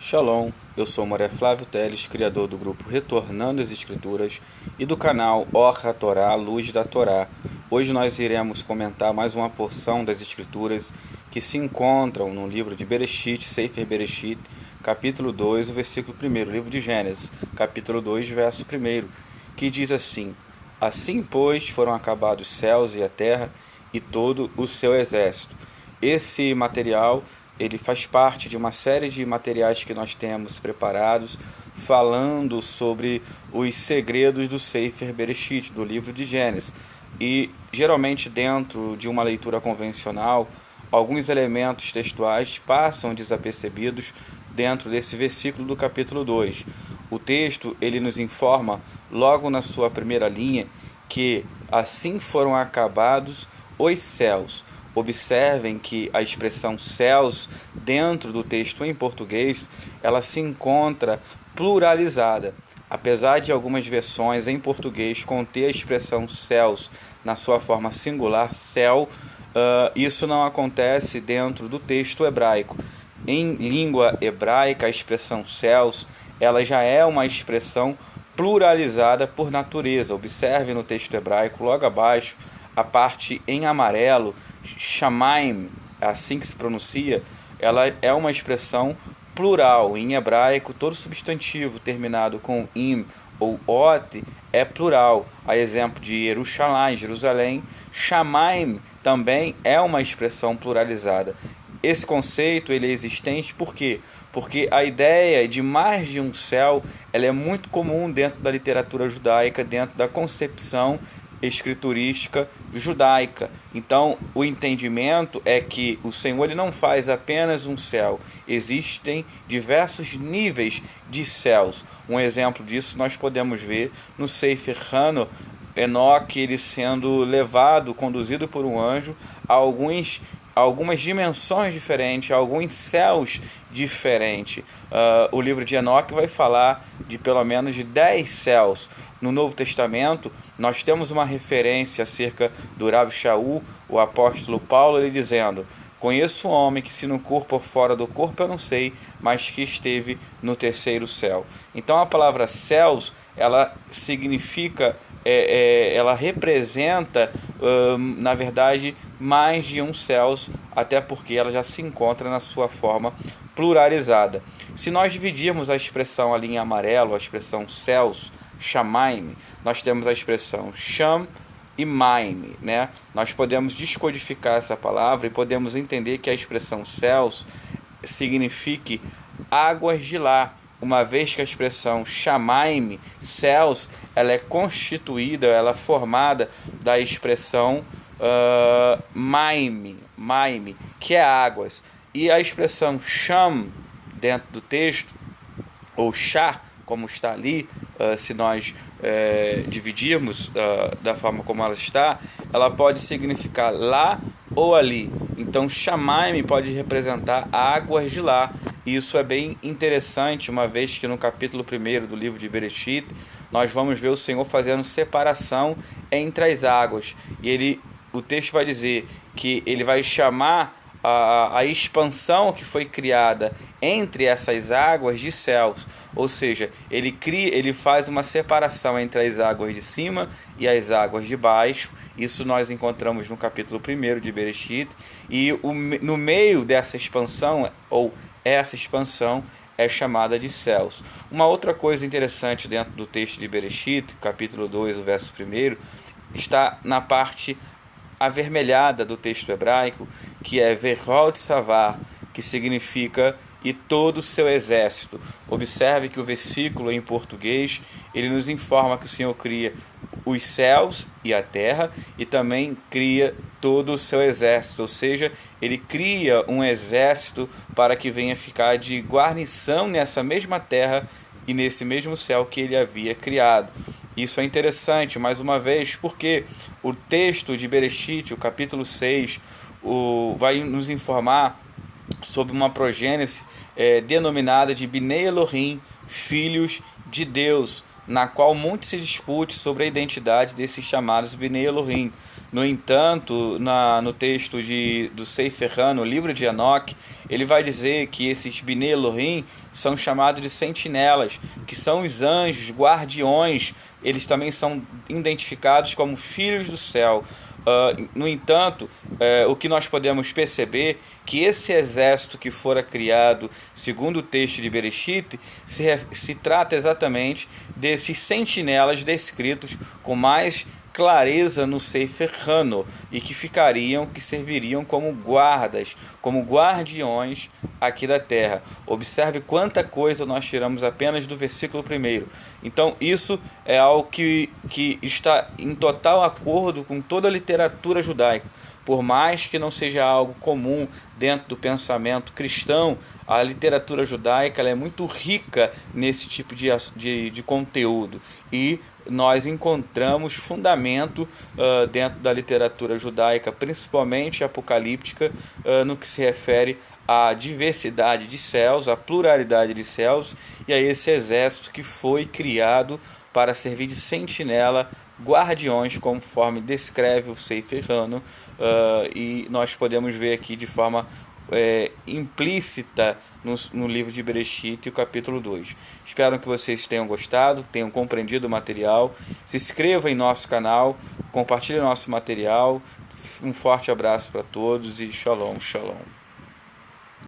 Shalom, eu sou Moré Flávio Teles, criador do grupo Retornando às Escrituras e do canal Or HaTorá, Luz da Torá. Hoje nós iremos comentar mais uma porção das Escrituras que se encontram no livro de Bereshit, Sefer Bereshit, capítulo 2, o versículo 1, livro de Gênesis, capítulo 2, verso 1, que diz assim: Assim, pois, foram acabados os céus e a terra e todo o seu exército. Esse material ele faz parte de uma série de materiais que nós temos preparados falando sobre os segredos do Sefer Bereshit, do livro de Gênesis. E geralmente dentro de uma leitura convencional, alguns elementos textuais passam desapercebidos dentro desse versículo do capítulo 2. O texto ele nos informa logo na sua primeira linha que assim foram acabados os céus. Observem que a expressão céus dentro do texto em português ela se encontra pluralizada. Apesar de algumas versões em português conter a expressão céus na sua forma singular, céu, isso não acontece dentro do texto hebraico. Em língua hebraica, a expressão céus ela já é uma expressão pluralizada por natureza. Observe no texto hebraico, logo abaixo, a parte em amarelo, Shamaim, é assim que se pronuncia, ela é uma expressão plural. Em hebraico, todo substantivo terminado com im ou ot é plural. A exemplo de Yerushalayim, Jerusalém, Shamaim também é uma expressão pluralizada. Esse conceito ele é existente por quê? Porque a ideia de mais de um céu ela é muito comum dentro da literatura judaica, dentro da concepção escriturística judaica. Então, o entendimento é que o Senhor ele não faz apenas um céu, existem diversos níveis de céus. Um exemplo disso nós podemos ver no Sefer Hano, Enoque ele sendo levado, conduzido por um anjo a algumas dimensões diferentes, alguns céus diferentes. O livro de Enoque vai falar de pelo menos de 10 céus. No Novo Testamento, nós temos uma referência acerca do Rabi Shaul, o apóstolo Paulo, ele dizendo: Conheço um homem que se no corpo ou fora do corpo eu não sei, mas que esteve no terceiro céu. Então a palavra céus, ela significa, ela representa, na verdade, mais de um céus, até porque ela já se encontra na sua forma pluralizada. Se nós dividirmos a expressão ali em amarelo, a expressão céus, Shamaim, nós temos a expressão Sham e Maim, né? Nós podemos descodificar essa palavra e podemos entender que a expressão céus signifique águas de lá, uma vez que a expressão Shamaim, céus, ela é constituída, ela é formada da expressão Maim, que é águas. E a expressão Sham, dentro do texto, ou Shá, como está ali, se nós dividirmos da forma como ela está, ela pode significar lá ou ali. Então, Shamaim pode representar águas de lá. E isso é bem interessante, uma vez que no capítulo 1 do livro de Bereshit, nós vamos ver o Senhor fazendo separação entre as águas. E o texto vai dizer que ele vai chamar a expansão que foi criada entre essas águas de céus, ou seja, ele faz uma separação entre as águas de cima e as águas de baixo. Isso nós encontramos no capítulo 1 de Bereshit, e no meio dessa expansão, ou essa expansão, é chamada de céus. Uma outra coisa interessante dentro do texto de Bereshit, capítulo 2, o verso 1, está na parte avermelhada do texto hebraico, que é Verhot Savar, que significa e todo o seu exército. Observe que o versículo em português, ele nos informa que o Senhor cria os céus e a terra e também cria todo o seu exército, ou seja, ele cria um exército para que venha ficar de guarnição nessa mesma terra e nesse mesmo céu que ele havia criado. Isso é interessante, mais uma vez, porque o texto de Bereshit, o capítulo 6, vai nos informar sobre uma progênese denominada de Bnei Elohim, filhos de Deus. na qual muito se discute sobre a identidade desses chamados Bnei Elohim. No entanto, no texto do Sefer Hano, o livro de Enoque, ele vai dizer que esses Bnei Elohim são chamados de sentinelas, que são os anjos, guardiões. Eles também são identificados como filhos do céu. No entanto, o que nós podemos perceber que esse exército que fora criado, segundo o texto de Bereshit, se trata exatamente desses sentinelas descritos com mais clareza no Sefer Hano, e que serviriam como guardas, como guardiões aqui da terra. Observe quanta coisa nós tiramos apenas do versículo 1. Então isso é algo que está em total acordo com toda a literatura judaica. Por mais que não seja algo comum dentro do pensamento cristão, a literatura judaica ela é muito rica nesse tipo de conteúdo, e nós encontramos fundamento dentro da literatura judaica, principalmente apocalíptica, no que se refere à diversidade de céus, à pluralidade de céus e a esse exército que foi criado para servir de sentinela, guardiões, conforme descreve o Sefer Hano, e nós podemos ver aqui de forma implícita no livro de Bereshit, o capítulo 2. Espero que vocês tenham gostado, tenham compreendido o material. Se inscreva em nosso canal, compartilhe nosso material. Um forte abraço para todos e shalom, shalom.